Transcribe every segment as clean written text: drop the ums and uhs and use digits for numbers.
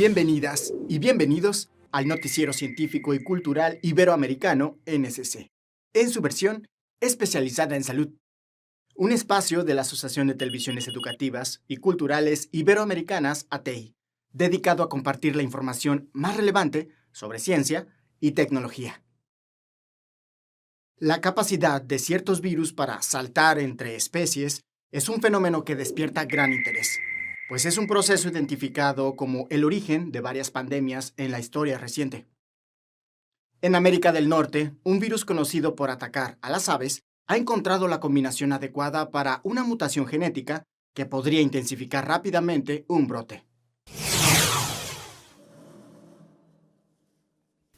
Bienvenidas y bienvenidos al Noticiero Científico y Cultural Iberoamericano NSC, en su versión especializada en salud. Un espacio de la Asociación de Televisiones Educativas y Culturales Iberoamericanas, ATEI, dedicado a compartir la información más relevante sobre ciencia y tecnología. La capacidad de ciertos virus para saltar entre especies es un fenómeno que despierta gran interés, pues es un proceso identificado como el origen de varias pandemias en la historia reciente. En América del Norte, un virus conocido por atacar a las aves ha encontrado la combinación adecuada para una mutación genética que podría intensificar rápidamente un brote.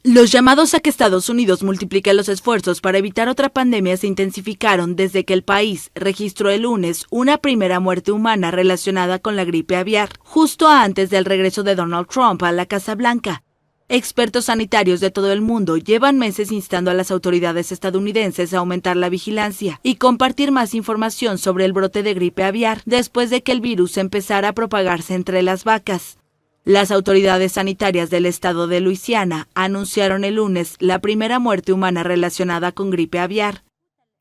Los llamados a que Estados Unidos multiplique los esfuerzos para evitar otra pandemia se intensificaron desde que el país registró el lunes una primera muerte humana relacionada con la gripe aviar, justo antes del regreso de Donald Trump a la Casa Blanca. Expertos sanitarios de todo el mundo llevan meses instando a las autoridades estadounidenses a aumentar la vigilancia y compartir más información sobre el brote de gripe aviar después de que el virus empezara a propagarse entre las vacas. Las autoridades sanitarias del estado de Luisiana anunciaron el lunes la primera muerte humana relacionada con gripe aviar.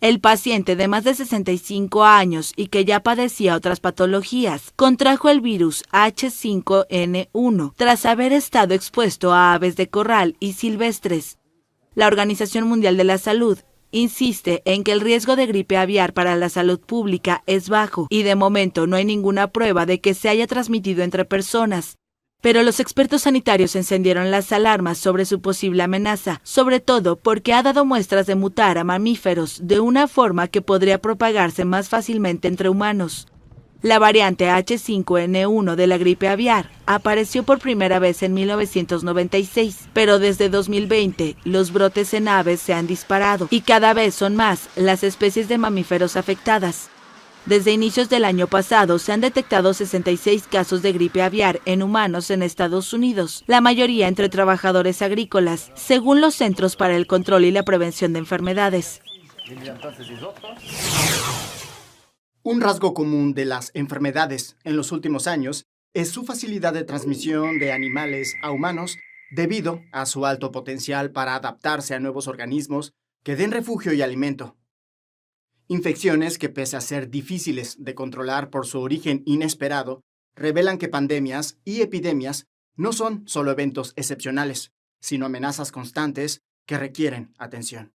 El paciente de más de 65 años y que ya padecía otras patologías contrajo el virus H5N1 tras haber estado expuesto a aves de corral y silvestres. La Organización Mundial de la Salud insiste en que el riesgo de gripe aviar para la salud pública es bajo y de momento no hay ninguna prueba de que se haya transmitido entre personas. Pero los expertos sanitarios encendieron las alarmas sobre su posible amenaza, sobre todo porque ha dado muestras de mutar a mamíferos de una forma que podría propagarse más fácilmente entre humanos. La variante H5N1 de la gripe aviar apareció por primera vez en 1996, pero desde 2020 los brotes en aves se han disparado y cada vez son más las especies de mamíferos afectadas. Desde inicios del año pasado se han detectado 66 casos de gripe aviar en humanos en Estados Unidos, la mayoría entre trabajadores agrícolas, según los Centros para el Control y la Prevención de Enfermedades. Un rasgo común de las enfermedades en los últimos años es su facilidad de transmisión de animales a humanos debido a su alto potencial para adaptarse a nuevos organismos que den refugio y alimento. Infecciones que, pese a ser difíciles de controlar por su origen inesperado, revelan que pandemias y epidemias no son solo eventos excepcionales, sino amenazas constantes que requieren atención.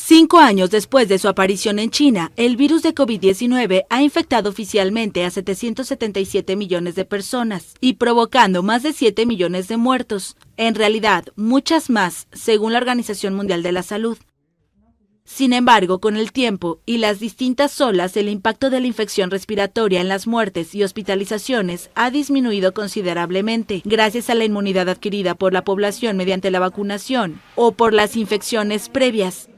5 años después de su aparición en China, el virus de COVID-19 ha infectado oficialmente a 777 millones de personas y provocando más de 7 millones de muertos. En realidad, muchas más, según la Organización Mundial de la Salud. Sin embargo, con el tiempo y las distintas olas, el impacto de la infección respiratoria en las muertes y hospitalizaciones ha disminuido considerablemente, gracias a la inmunidad adquirida por la población mediante la vacunación o por las infecciones previas.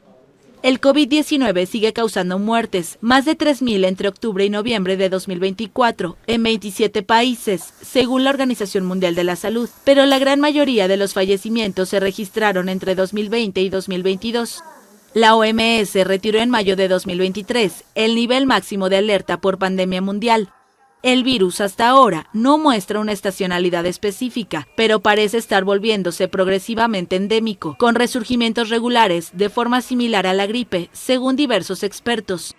El COVID-19 sigue causando muertes, más de 3.000 entre octubre y noviembre de 2024, en 27 países, según la Organización Mundial de la Salud, pero la gran mayoría de los fallecimientos se registraron entre 2020 y 2022. La OMS retiró en mayo de 2023 el nivel máximo de alerta por pandemia mundial. El virus hasta ahora no muestra una estacionalidad específica, pero parece estar volviéndose progresivamente endémico, con resurgimientos regulares de forma similar a la gripe, según diversos expertos.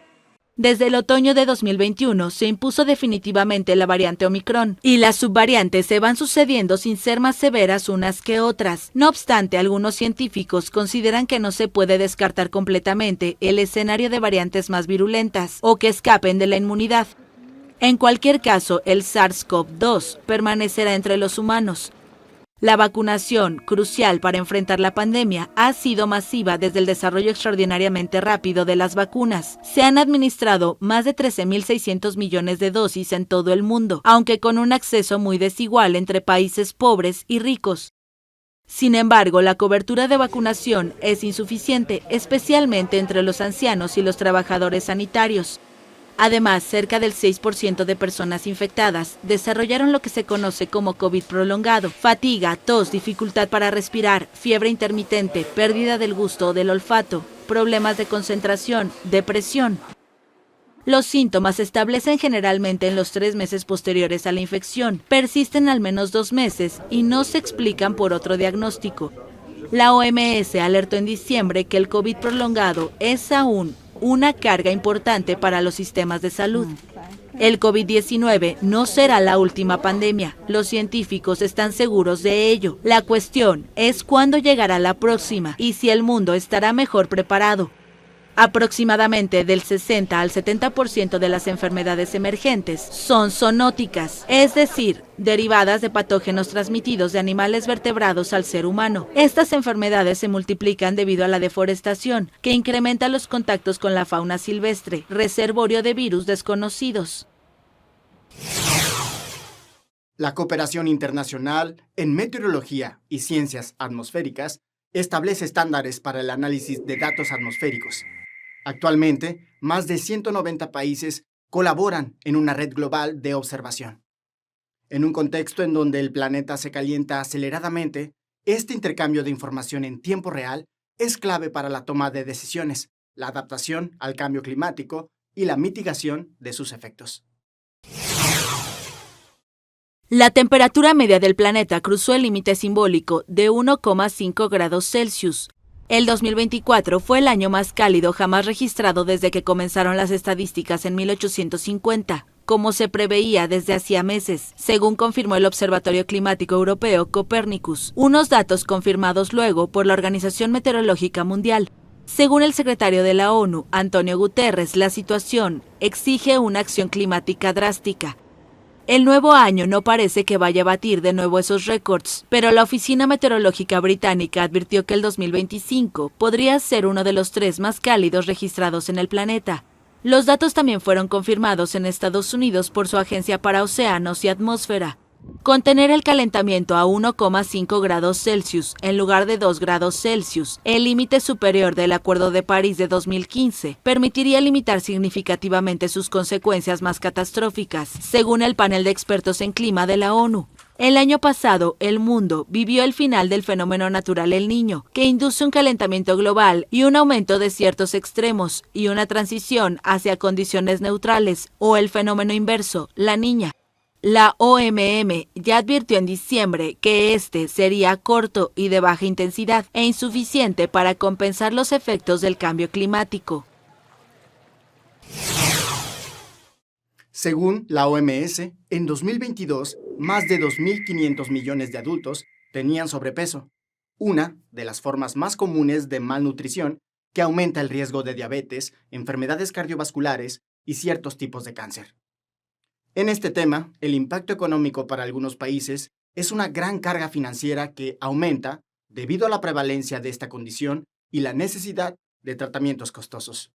Desde el otoño de 2021 se impuso definitivamente la variante Omicron, y las subvariantes se van sucediendo sin ser más severas unas que otras. No obstante, algunos científicos consideran que no se puede descartar completamente el escenario de variantes más virulentas o que escapen de la inmunidad. En cualquier caso, el SARS-CoV-2 permanecerá entre los humanos. La vacunación, crucial para enfrentar la pandemia, ha sido masiva desde el desarrollo extraordinariamente rápido de las vacunas. Se han administrado más de 13.600 millones de dosis en todo el mundo, aunque con un acceso muy desigual entre países pobres y ricos. Sin embargo, la cobertura de vacunación es insuficiente, especialmente entre los ancianos y los trabajadores sanitarios. Además, cerca del 6% de personas infectadas desarrollaron lo que se conoce como COVID prolongado, fatiga, tos, dificultad para respirar, fiebre intermitente, pérdida del gusto o del olfato, problemas de concentración, depresión. Los síntomas se establecen generalmente en los 3 meses posteriores a la infección, persisten al menos 2 meses y no se explican por otro diagnóstico. La OMS alertó en diciembre que el COVID prolongado es aún una carga importante para los sistemas de salud. El COVID-19 no será la última pandemia. Los científicos están seguros de ello. La cuestión es cuándo llegará la próxima y si el mundo estará mejor preparado. Aproximadamente del 60 al 70% de las enfermedades emergentes son zoonóticas, es decir, derivadas de patógenos transmitidos de animales vertebrados al ser humano. Estas enfermedades se multiplican debido a la deforestación, que incrementa los contactos con la fauna silvestre, reservorio de virus desconocidos. La cooperación internacional en meteorología y ciencias atmosféricas establece estándares para el análisis de datos atmosféricos. Actualmente, más de 190 países colaboran en una red global de observación. En un contexto en donde el planeta se calienta aceleradamente, este intercambio de información en tiempo real es clave para la toma de decisiones, la adaptación al cambio climático y la mitigación de sus efectos. La temperatura media del planeta cruzó el límite simbólico de 1,5 grados Celsius. El 2024 fue el año más cálido jamás registrado desde que comenzaron las estadísticas en 1850, como se preveía desde hacía meses, según confirmó el Observatorio Climático Europeo Copernicus, unos datos confirmados luego por la Organización Meteorológica Mundial. Según el secretario de la ONU, Antonio Guterres, la situación exige una acción climática drástica. El nuevo año no parece que vaya a batir de nuevo esos récords, pero la Oficina Meteorológica Británica advirtió que el 2025 podría ser uno de los 3 más cálidos registrados en el planeta. Los datos también fueron confirmados en Estados Unidos por su Agencia para Océanos y Atmósfera. Contener el calentamiento a 1,5 grados Celsius en lugar de 2 grados Celsius, el límite superior del Acuerdo de París de 2015, permitiría limitar significativamente sus consecuencias más catastróficas, según el panel de expertos en clima de la ONU. El año pasado, el mundo vivió el final del fenómeno natural El Niño, que induce un calentamiento global y un aumento de ciertos extremos, y una transición hacia condiciones neutrales, o el fenómeno inverso, La Niña. La OMM ya advirtió en diciembre que este sería corto y de baja intensidad e insuficiente para compensar los efectos del cambio climático. Según la OMS, en 2022, más de 2.500 millones de adultos tenían sobrepeso, una de las formas más comunes de malnutrición que aumenta el riesgo de diabetes, enfermedades cardiovasculares y ciertos tipos de cáncer. En este tema, el impacto económico para algunos países es una gran carga financiera que aumenta debido a la prevalencia de esta condición y la necesidad de tratamientos costosos.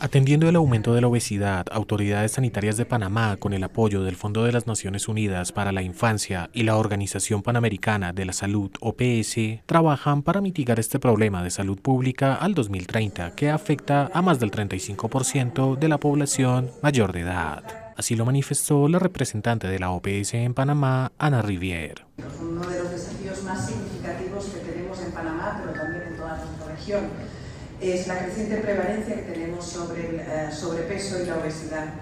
Atendiendo el aumento de la obesidad, autoridades sanitarias de Panamá, con el apoyo del Fondo de las Naciones Unidas para la Infancia y la Organización Panamericana de la Salud, OPS, trabajan para mitigar este problema de salud pública al 2030, que afecta a más del 35% de la población mayor de edad. Así lo manifestó la representante de la OPS en Panamá, Ana Rivier. Uno de los desafíos más significativos que tenemos en Panamá, pero también en toda nuestra región, es la creciente prevalencia que tenemos sobre el sobrepeso y la obesidad.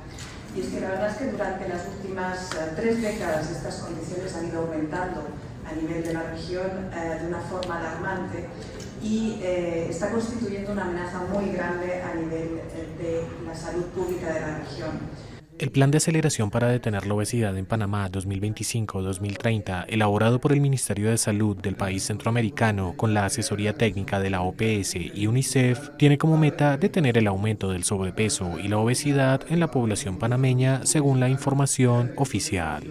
Y es que la verdad es que durante las últimas 3 décadas estas condiciones han ido aumentando a nivel de la región de una forma alarmante y está constituyendo una amenaza muy grande a nivel de la salud pública de la región. El Plan de Aceleración para Detener la Obesidad en Panamá 2025-2030, elaborado por el Ministerio de Salud del país centroamericano con la asesoría técnica de la OPS y UNICEF, tiene como meta detener el aumento del sobrepeso y la obesidad en la población panameña según la información oficial.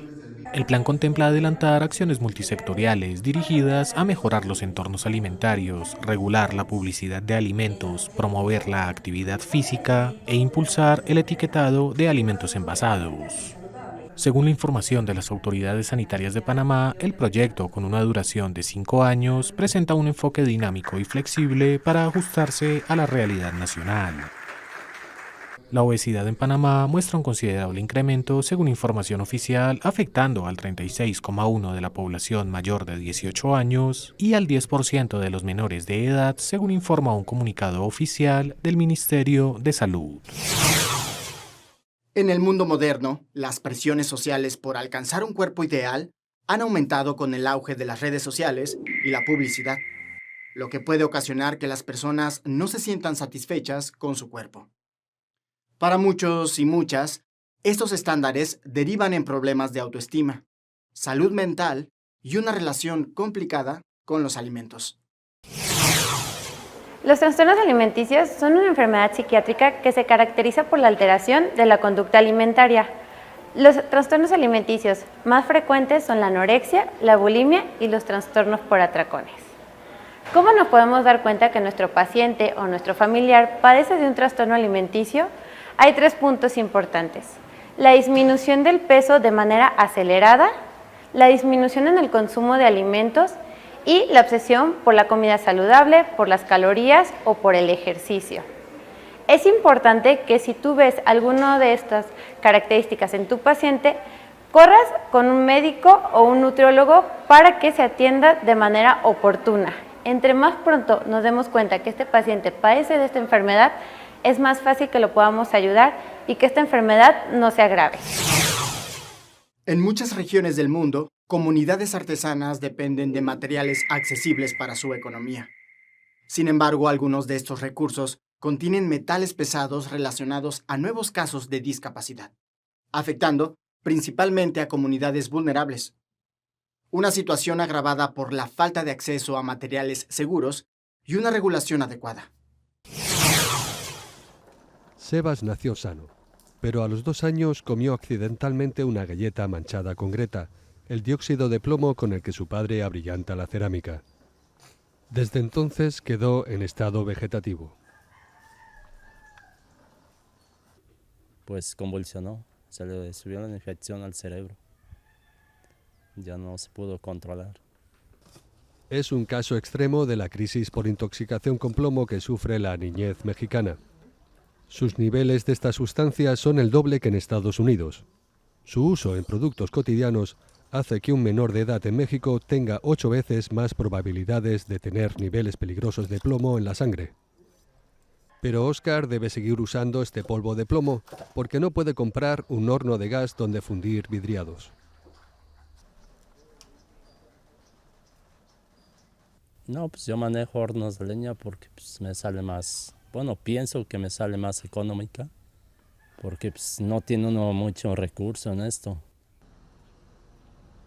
El plan contempla adelantar acciones multisectoriales dirigidas a mejorar los entornos alimentarios, regular la publicidad de alimentos, promover la actividad física e impulsar el etiquetado de alimentos envasados. Según la información de las autoridades sanitarias de Panamá, el proyecto, con una duración de 5 años, presenta un enfoque dinámico y flexible para ajustarse a la realidad nacional. La obesidad en Panamá muestra un considerable incremento según información oficial, afectando al 36,1% de la población mayor de 18 años y al 10% de los menores de edad, según informa un comunicado oficial del Ministerio de Salud. En el mundo moderno, las presiones sociales por alcanzar un cuerpo ideal han aumentado con el auge de las redes sociales y la publicidad, lo que puede ocasionar que las personas no se sientan satisfechas con su cuerpo. Para muchos y muchas, estos estándares derivan en problemas de autoestima, salud mental y una relación complicada con los alimentos. Los trastornos alimenticios son una enfermedad psiquiátrica que se caracteriza por la alteración de la conducta alimentaria. Los trastornos alimenticios más frecuentes son la anorexia, la bulimia y los trastornos por atracones. ¿Cómo nos podemos dar cuenta que nuestro paciente o nuestro familiar padece de un trastorno alimenticio? Hay 3 puntos importantes: la disminución del peso de manera acelerada, la disminución en el consumo de alimentos y la obsesión por la comida saludable, por las calorías o por el ejercicio. Es importante que si tú ves alguna de estas características en tu paciente, corras con un médico o un nutriólogo para que se atienda de manera oportuna. Entre más pronto nos demos cuenta que este paciente padece de esta enfermedad, es más fácil que lo podamos ayudar y que esta enfermedad no se agrave. En muchas regiones del mundo, comunidades artesanas dependen de materiales accesibles para su economía. Sin embargo, algunos de estos recursos contienen metales pesados relacionados a nuevos casos de discapacidad, afectando principalmente a comunidades vulnerables. Una situación agravada por la falta de acceso a materiales seguros y una regulación adecuada. Sebas nació sano, pero a los 2 años comió accidentalmente una galleta manchada con greta, el dióxido de plomo con el que su padre abrillanta la cerámica. Desde entonces quedó en estado vegetativo. Pues convulsionó, se le subió la infección al cerebro. Ya no se pudo controlar. Es un caso extremo de la crisis por intoxicación con plomo que sufre la niñez mexicana. Sus niveles de esta sustancia son el doble que en Estados Unidos. Su uso en productos cotidianos hace que un menor de edad en México tenga 8 veces más probabilidades de tener niveles peligrosos de plomo en la sangre. Pero Óscar debe seguir usando este polvo de plomo porque no puede comprar un horno de gas donde fundir vidriados. No, pues yo manejo hornos de leña porque pues, me sale más, pienso que me sale más económica, porque pues, no tiene uno mucho recurso en esto.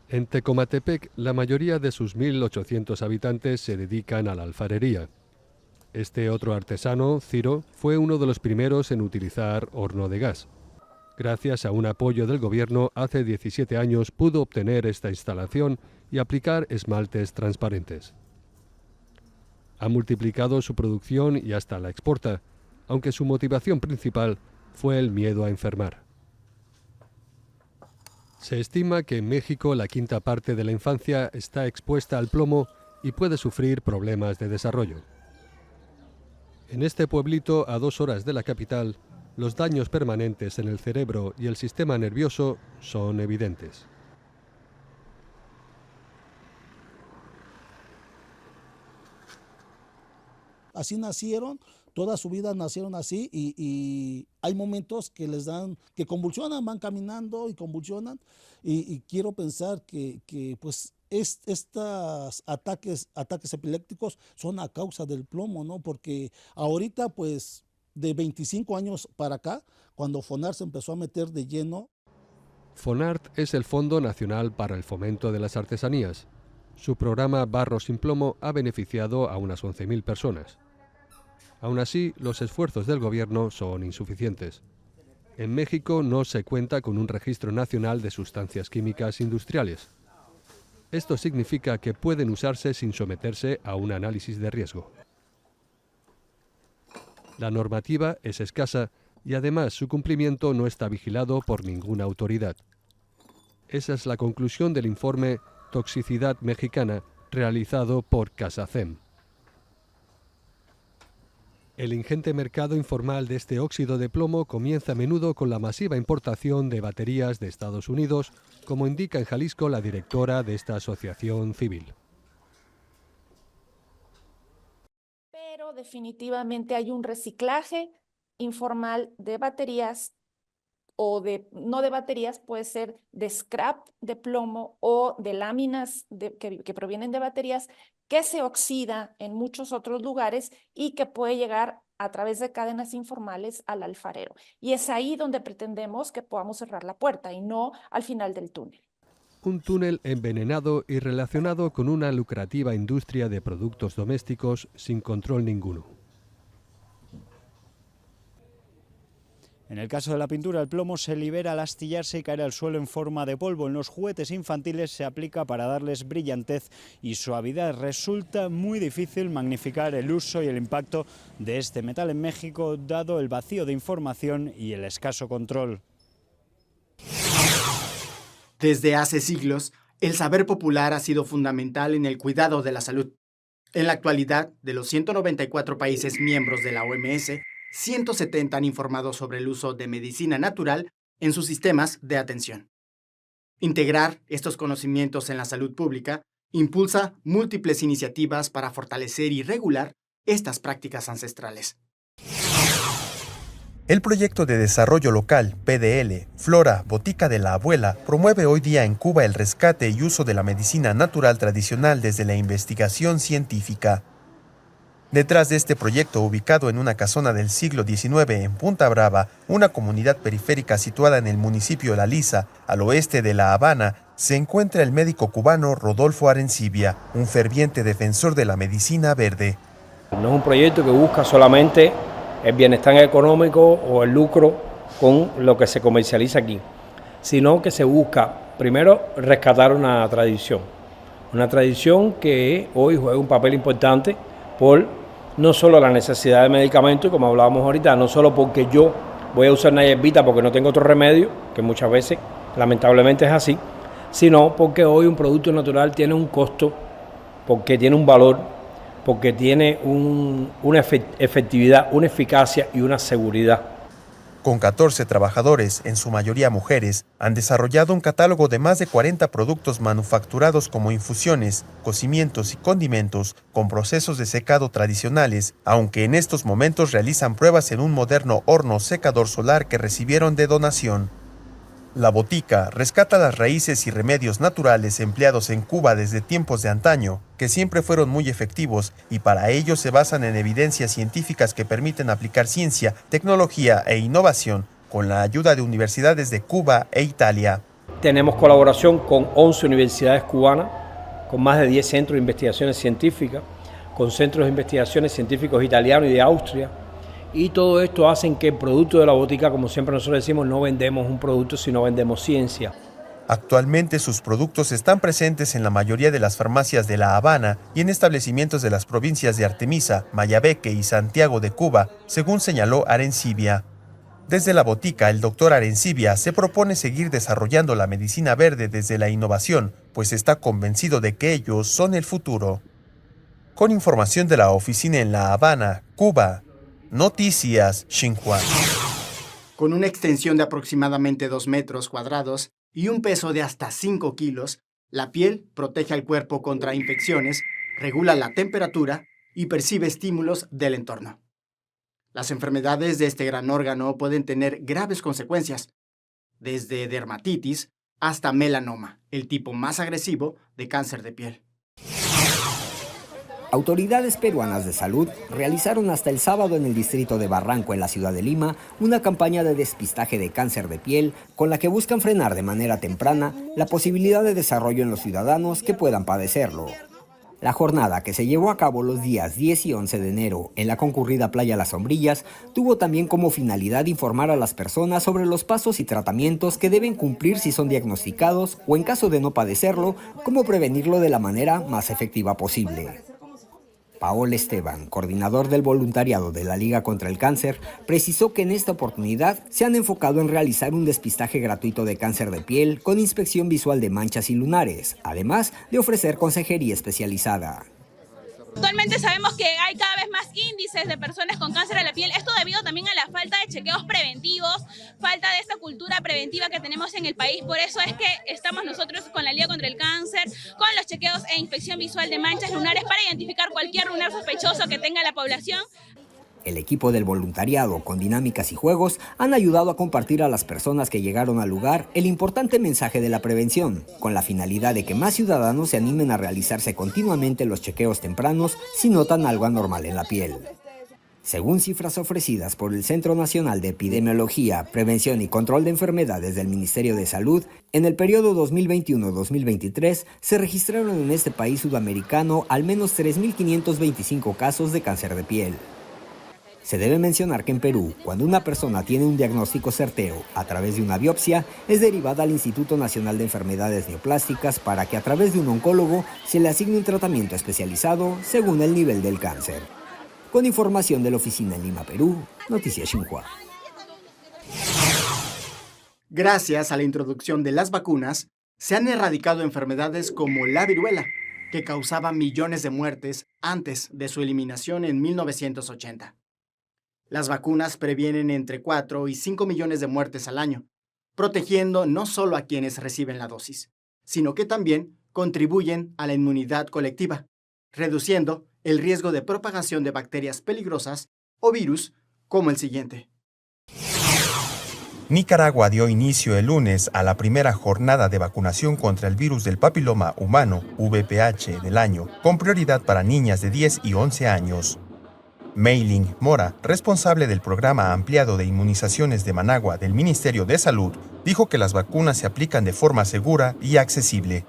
En Tecomatepec, la mayoría de sus 1.800 habitantes se dedican a la alfarería. Este otro artesano, Ciro, fue uno de los primeros en utilizar horno de gas. Gracias a un apoyo del gobierno, hace 17 años pudo obtener esta instalación y aplicar esmaltes transparentes. Ha multiplicado su producción y hasta la exporta, aunque su motivación principal fue el miedo a enfermar. Se estima que en México la 1/5 parte de la infancia está expuesta al plomo y puede sufrir problemas de desarrollo. En este pueblito, a 2 horas de la capital, los daños permanentes en el cerebro y el sistema nervioso son evidentes. Así nacieron, toda su vida nacieron así y hay momentos que les dan, que convulsionan, van caminando y convulsionan y quiero pensar que pues estos ataques epilépticos son a causa del plomo, ¿no? Porque ahorita pues de 25 años para acá, cuando FONART se empezó a meter de lleno. FONART es el Fondo Nacional para el Fomento de las Artesanías. Su programa Barro sin Plomo ha beneficiado a unas 11.000 personas. Aún así, los esfuerzos del gobierno son insuficientes. En México no se cuenta con un registro nacional de sustancias químicas industriales. Esto significa que pueden usarse sin someterse a un análisis de riesgo. La normativa es escasa y además su cumplimiento no está vigilado por ninguna autoridad. Esa es la conclusión del informe Toxicidad Mexicana realizado por CASACEM. El ingente mercado informal de este óxido de plomo comienza a menudo con la masiva importación de baterías de Estados Unidos, como indica en Jalisco la directora de esta asociación civil. Pero definitivamente hay un reciclaje informal de baterías o no de baterías, puede ser de scrap de plomo o de láminas que provienen de baterías que se oxida en muchos otros lugares y que puede llegar a través de cadenas informales al alfarero. Y es ahí donde pretendemos que podamos cerrar la puerta y no al final del túnel. Un túnel envenenado y relacionado con una lucrativa industria de productos domésticos sin control ninguno. En el caso de la pintura, el plomo se libera al astillarse y caer al suelo en forma de polvo. En los juguetes infantiles se aplica para darles brillantez y suavidad. Resulta muy difícil magnificar el uso y el impacto de este metal en México, dado el vacío de información y el escaso control. Desde hace siglos, el saber popular ha sido fundamental en el cuidado de la salud. En la actualidad, de los 194 países miembros de la OMS, 170 han informado sobre el uso de medicina natural en sus sistemas de atención. Integrar estos conocimientos en la salud pública impulsa múltiples iniciativas para fortalecer y regular estas prácticas ancestrales. El proyecto de desarrollo local, PDL, Flora, Botica de la Abuela, promueve hoy día en Cuba el rescate y uso de la medicina natural tradicional desde la investigación científica. Detrás de este proyecto, ubicado en una casona del siglo XIX en Punta Brava, una comunidad periférica situada en el municipio La Lisa, al oeste de La Habana, se encuentra el médico cubano Rodolfo Arencibia, un ferviente defensor de la medicina verde. No es un proyecto que busca solamente el bienestar económico o el lucro con lo que se comercializa aquí, sino que se busca, primero, rescatar una tradición que hoy juega un papel importante por no solo la necesidad de medicamentos, como hablábamos ahorita, no solo porque yo voy a usar una hierbita porque no tengo otro remedio, que muchas veces lamentablemente es así, sino porque hoy un producto natural tiene un costo, porque tiene un valor, porque tiene una efectividad, una eficacia y una seguridad. Con 14 trabajadores, en su mayoría mujeres, han desarrollado un catálogo de más de 40 productos manufacturados como infusiones, cocimientos y condimentos con procesos de secado tradicionales, aunque en estos momentos realizan pruebas en un moderno horno secador solar que recibieron de donación. La Botica rescata las raíces y remedios naturales empleados en Cuba desde tiempos de antaño, que siempre fueron muy efectivos y para ello se basan en evidencias científicas que permiten aplicar ciencia, tecnología e innovación con la ayuda de universidades de Cuba e Italia. Tenemos colaboración con 11 universidades cubanas, con más de 10 centros de investigaciones científicas, con centros de investigaciones científicos italianos y de Austria. Y todo esto hace que el producto de la Botica, como siempre nosotros decimos, no vendemos un producto, sino vendemos ciencia. Actualmente sus productos están presentes en la mayoría de las farmacias de La Habana y en establecimientos de las provincias de Artemisa, Mayabeque y Santiago de Cuba, según señaló Arencibia. Desde la Botica, el doctor Arencibia se propone seguir desarrollando la medicina verde desde la innovación, pues está convencido de que ellos son el futuro. Con información de la oficina en La Habana, Cuba, Noticias Xinhua. Con una extensión de aproximadamente 2 metros cuadrados y un peso de hasta 5 kilos, la piel protege al cuerpo contra infecciones, regula la temperatura y percibe estímulos del entorno. Las enfermedades de este gran órgano pueden tener graves consecuencias, desde dermatitis hasta melanoma, el tipo más agresivo de cáncer de piel. Autoridades peruanas de salud realizaron hasta el sábado en el distrito de Barranco, en la ciudad de Lima, una campaña de despistaje de cáncer de piel con la que buscan frenar de manera temprana la posibilidad de desarrollo en los ciudadanos que puedan padecerlo. La jornada, que se llevó a cabo los días 10 y 11 de enero en la concurrida Playa Las Sombrillas, tuvo también como finalidad informar a las personas sobre los pasos y tratamientos que deben cumplir si son diagnosticados o, en caso de no padecerlo, cómo prevenirlo de la manera más efectiva posible. Paola Esteban, coordinador del voluntariado de la Liga contra el Cáncer, precisó que en esta oportunidad se han enfocado en realizar un despistaje gratuito de cáncer de piel con inspección visual de manchas y lunares, además de ofrecer consejería especializada. Actualmente sabemos que hay cada vez más índices de personas con cáncer de la piel, esto debido también a la falta de chequeos preventivos, falta de esta cultura preventiva que tenemos en el país. Por eso es que estamos nosotros con la Liga contra el Cáncer, con los chequeos e inspección visual de manchas lunares para identificar cualquier lunar sospechoso que tenga la población. El equipo del voluntariado, con dinámicas y juegos, han ayudado a compartir a las personas que llegaron al lugar el importante mensaje de la prevención, con la finalidad de que más ciudadanos se animen a realizarse continuamente los chequeos tempranos si notan algo anormal en la piel. Según cifras ofrecidas por el Centro Nacional de Epidemiología, Prevención y Control de Enfermedades del Ministerio de Salud, en el periodo 2021-2023 se registraron en este país sudamericano al menos 3.525 casos de cáncer de piel. Se debe mencionar que en Perú, cuando una persona tiene un diagnóstico certero a través de una biopsia, es derivada al Instituto Nacional de Enfermedades Neoplásticas para que a través de un oncólogo se le asigne un tratamiento especializado según el nivel del cáncer. Con información de la oficina en Lima, Perú, Noticias Xinhua. Gracias a la introducción de las vacunas, se han erradicado enfermedades como la viruela, que causaba millones de muertes antes de su eliminación en 1980. Las vacunas previenen entre 4 y 5 millones de muertes al año, protegiendo no solo a quienes reciben la dosis, sino que también contribuyen a la inmunidad colectiva, reduciendo el riesgo de propagación de bacterias peligrosas o virus como el siguiente. Nicaragua dio inicio el lunes a la primera jornada de vacunación contra el virus del papiloma humano, VPH, del año, con prioridad para niñas de 10 y 11 años. Meiling Mora, responsable del programa ampliado de inmunizaciones de Managua del Ministerio de Salud, dijo que las vacunas se aplican de forma segura y accesible.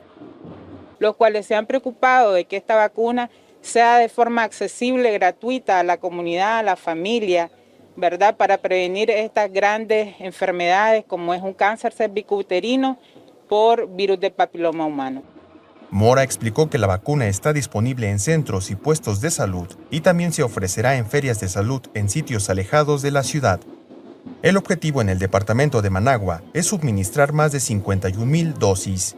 Los cuales se han preocupado de que esta vacuna sea de forma accesible, gratuita a la comunidad, a la familia, ¿verdad? Para prevenir estas grandes enfermedades como es un cáncer cervicouterino por virus del papiloma humano. Mora explicó que la vacuna está disponible en centros y puestos de salud y también se ofrecerá en ferias de salud en sitios alejados de la ciudad. El objetivo en el departamento de Managua es suministrar más de 51,000 dosis.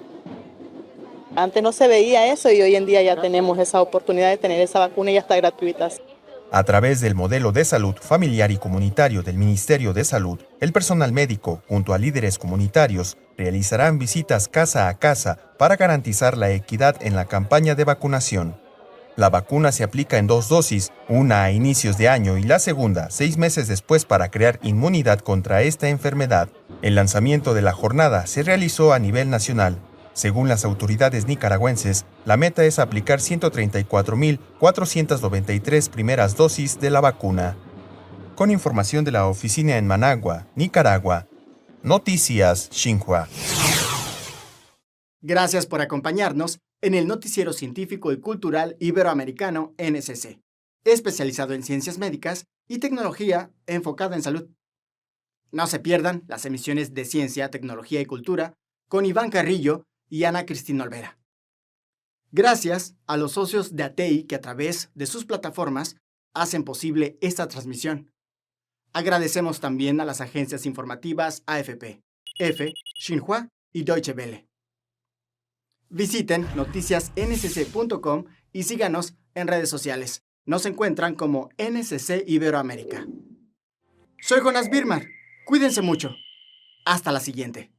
Antes no se veía eso y hoy en día ya tenemos esa oportunidad de tener esa vacuna y ya está gratuita. A través del modelo de salud familiar y comunitario del Ministerio de Salud, el personal médico, junto a líderes comunitarios, realizarán visitas casa a casa para garantizar la equidad en la campaña de vacunación. La vacuna se aplica en 2 dosis, una a inicios de año y la segunda 6 meses después para crear inmunidad contra esta enfermedad. El lanzamiento de la jornada se realizó a nivel nacional. Según las autoridades nicaragüenses, la meta es aplicar 134,493 primeras dosis de la vacuna. Con información de la oficina en Managua, Nicaragua, Noticias Xinhua. Gracias por acompañarnos en el Noticiero Científico y Cultural Iberoamericano NSC, especializado en ciencias médicas y tecnología enfocada en salud. No se pierdan las emisiones de Ciencia, Tecnología y Cultura con Iván Carrillo y Ana Cristina Olvera. Gracias a los socios de ATEI que a través de sus plataformas hacen posible esta transmisión. Agradecemos también a las agencias informativas AFP, EFE, Xinhua y Deutsche Welle. Visiten noticiasnsc.com y síganos en redes sociales. Nos encuentran como NSC Iberoamérica. Soy Jonas Birmar. Cuídense mucho. Hasta la siguiente.